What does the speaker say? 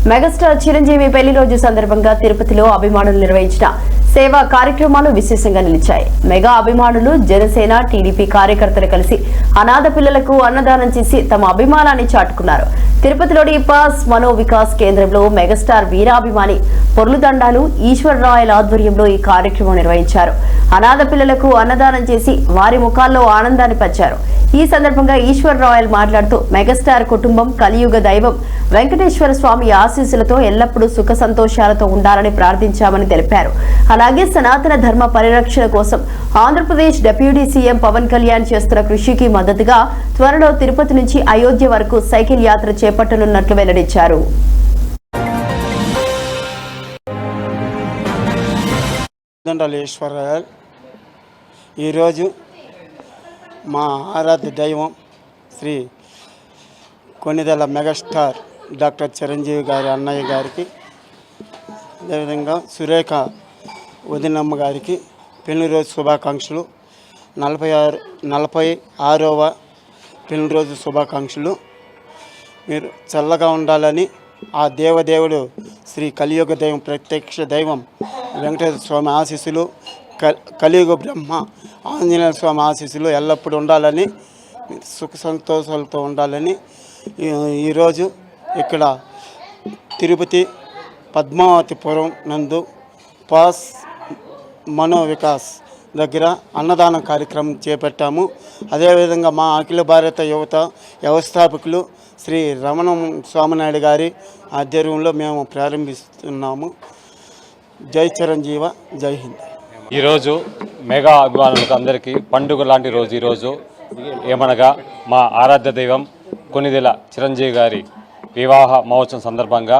Megastar Chiranjeevi పెళ్లి రోజు సందర్భంగా తిరుపతిలో అభిమానులు నిర్వహించిన సేవా కార్యక్రమాలు విశేషంగా నిలిచాయి. మెగా అభిమానులు, జనసేన, టీడీపీ కార్యకర్తలు కలిసి అనాథ పిల్లలకు అన్నదానం చేసి తమ అభిమానాన్ని చాటుకున్నారు. తిరుపతిలోని పాస్ మనో వికాస్ కేంద్రంలో మెగాస్టార్ వీరాభిమాని పొర్లుదండాలు ఈశ్వర్ రాయల్ ఆధ్వర్యంలో ఈ కార్యక్రమం నిర్వహించారు. అనాథ పిల్లలకు అన్నదానం చేసి వారి ముఖాల్లో ఆనందాన్ని పంచారు. ఈ సందర్భంగా ఈశ్వర్ రాయల్ మాట్లాడుతూ మెగాస్టార్ కుటుంబం కలియుగ దైవం వెంకటేశ్వర స్వామి ఆశీస్సులతో ఎల్లప్పుడూ సుఖ సంతోషాలతో ఉండాలని ప్రార్థించామని తెలిపారు. అలాగే సనాతన ధర్మ పరిరక్షణ కోసం ఆంధ్రప్రదేశ్ డిప్యూటీ సీఎం పవన్ కళ్యాణ్ చేస్తున్న కృషికి మద్దతుగా త్వరలో తిరుపతి నుంచి అయోధ్య వరకు సైకిల్ యాత్ర చేపట్టనున్నట్లు వెల్లడించారు. ఈరోజు మా ఆరాధ్య దైవం శ్రీ కొనిదెల మెగాస్టార్ డాక్టర్ చిరంజీవి గారి అన్నయ్య గారికి, అదేవిధంగా సురేఖ వదినమ్మ గారికి పెళ్లిరోజు శుభాకాంక్షలు. 46వ పెళ్లిరోజు శుభాకాంక్షలు. మీరు చల్లగా ఉండాలని ఆ దేవదేవుడు శ్రీ కలియుగ దైవం, ప్రత్యక్ష దైవం వెంకటేశ్వర స్వామి ఆశీస్సులు, కలియుగ బ్రహ్మ ఆంజనేయ స్వామి ఆశీస్సులు ఎల్లప్పుడూ ఉండాలని, సుఖ సంతోషాలతో ఉండాలని ఈరోజు ఇక్కడ తిరుపతి పద్మావతిపురం నందు పాస్ మనో వికాస్ దగ్గర అన్నదానం కార్యక్రమం చేపట్టాము. అదేవిధంగా మా అఖిల భారత యువత వ్యవస్థాపకులు శ్రీ రమణ స్వామినాయుడు గారి ఆధ్వర్యంలో మేము ప్రారంభిస్తున్నాము. జై చిరంజీవ, జై హింద్. ఈరోజు మెగా అభిమానులకు అందరికీ పండుగ లాంటి రోజు. ఈరోజు ఏమనగా మా ఆరాధ్య దైవం కొనిదెల చిరంజీవి గారి వివాహ మహోత్సవం సందర్భంగా